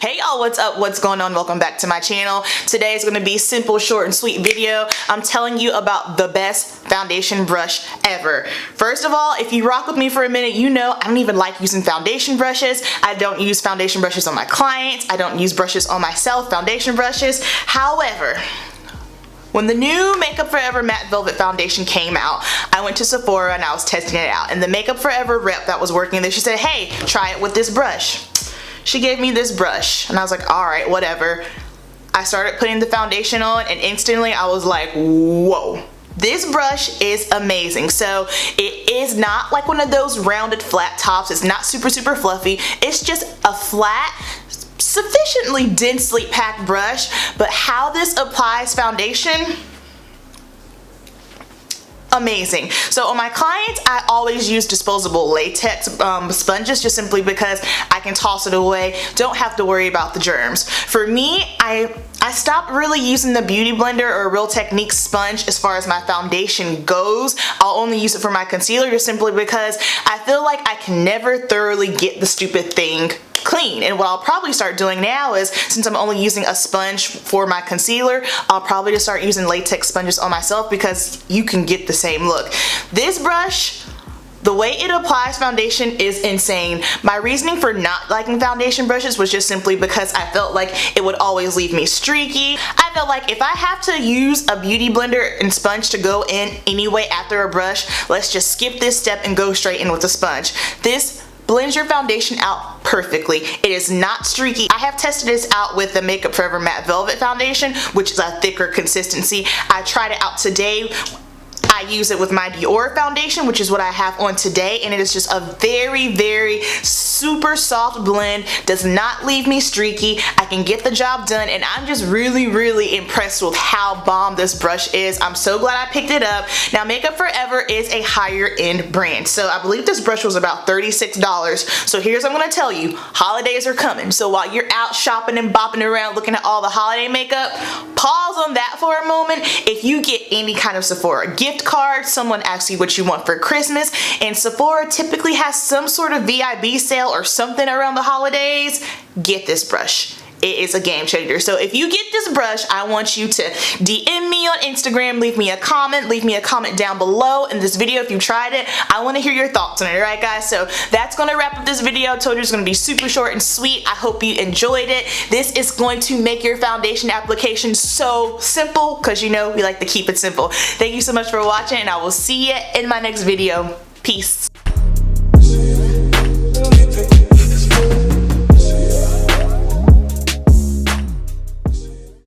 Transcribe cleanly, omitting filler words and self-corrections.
Hey y'all, what's up? What's going on? Welcome back to my channel. Today is going to be simple, short, and sweet video. I'm telling you about the best foundation brush ever. First of all, if you rock with me for a minute, you know I don't even like using foundation brushes. I don't use foundation brushes on my clients. I don't use brushes on myself, foundation brushes. However, when the new Makeup Forever Matte Velvet Foundation came out, I went to Sephora and I was testing it out. And the Makeup Forever rep that was working there, she said, hey, try it with this brush. She gave me this brush and I was like, alright, whatever. I started putting the foundation on and instantly I was like, whoa. This brush is amazing. So it is not like one of those rounded flat tops. It's not super fluffy. It's just a flat, sufficiently densely packed brush, but how this applies foundation, amazing. So on my clients, I always use disposable latex sponges just simply because I can toss it away, don't have to worry about the germs. For me, I stopped really using the Beauty Blender or Real Technique sponge as far as my foundation goes. I'll only use it for my concealer just simply because I feel like I can never thoroughly get the stupid thing clean. And what I'll probably start doing now is, since I'm only using a sponge for my concealer, I'll probably just start using latex sponges on myself because you can get the same look. This brush, the way it applies foundation is insane. My reasoning for not liking foundation brushes was just simply because I felt like it would always leave me streaky. I felt like if I have to use a beauty blender and sponge to go in anyway after a brush, let's just skip this step and go straight in with the sponge. This blends your foundation out perfectly. It is not streaky. I have tested this out with the Makeup Forever Matte Velvet Foundation, which is a thicker consistency. I tried it out today. I use it with my Dior foundation, which is what I have on today, and it is just a very super soft blend, does not leave me streaky. I can get the job done, and I'm just really impressed with how bomb this brush is. I'm so glad I picked it up. Now, Makeup Forever is a higher end brand, so I believe this brush was about $36. So here's what I'm gonna tell you. Holidays are coming, so while you're out shopping and bopping around looking at all the holiday makeup, pause on that for a moment. If you get any kind of Sephora gift card, someone asks you what you want for Christmas, and Sephora typically has some sort of VIB sale or something around the holidays, get this brush. It is a game changer. So if you get this brush, I want you to DM me on Instagram, leave me a comment down below in this video if you tried it. I want to hear your thoughts on it, alright guys? So that's going to wrap up this video. I told you it's going to be super short and sweet. I hope you enjoyed it. This is going to make your foundation application so simple because you know we like to keep it simple. Thank you so much for watching and I will see you in my next video. Peace.